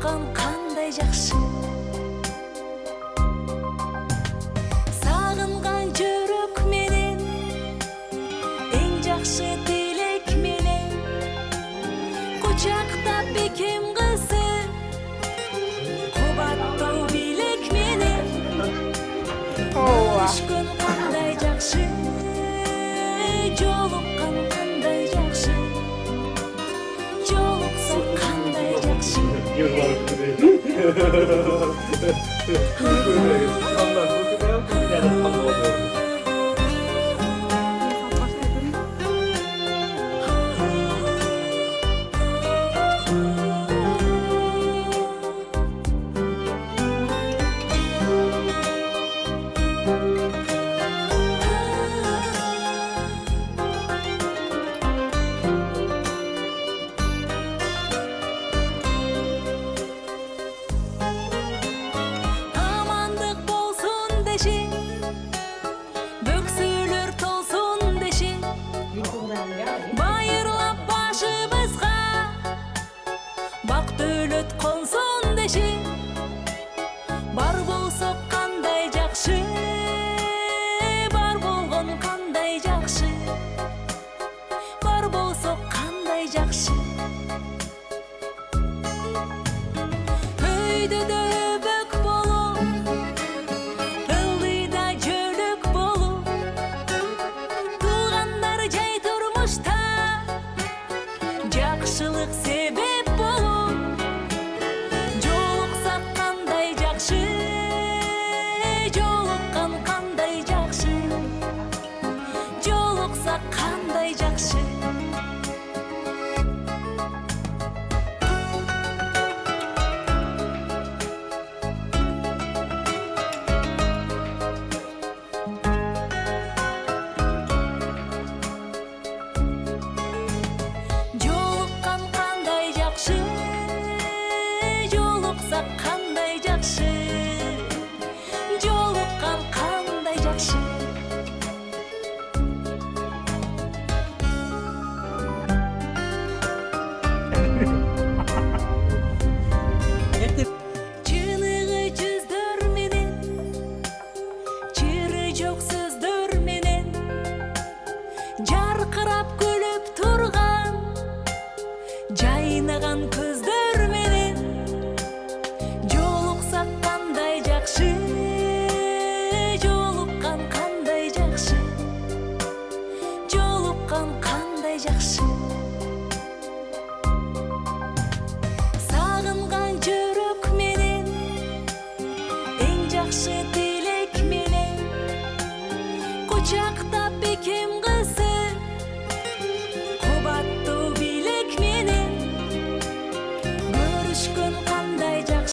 жолуккан кандай жакшы. Сагынган жүрөк менен, эң жакшы тилек менен, кучактап бекем кызы, кубаттуу билек менен. Көрүшкөн кандай жакшы, жолуккан кандай жакшы, жолуксак кандай жакшы. Амандык болсун деши, бөксөлөр толсун деши, байырлап башыбызга бак дөлөт консун деши. Бар болсок кандай жакшы, бар болгон кандай жакшы, бар болсок кандай жакшы. Өйдөдө өбөк болуп, ылдыйда жөлөк болуп, туугандар жай турмушта жакшылык себеп болуп. Жолуксак кандай жакшы, жолуккан кандай жакшы, жолуксак кандай жакшы. Жолуккан кандай жакшы, жолуксак кандай жакшы, жолуккан кандай жакшы. Чыныгы жүздөр менен, чыры жок сөздөр менен, жаркырап күлүп турган жайнаган көздөр менен. Жолуксак кандай жакшы, жолуккан кандай жакшы, жолуккан кандай жакшы.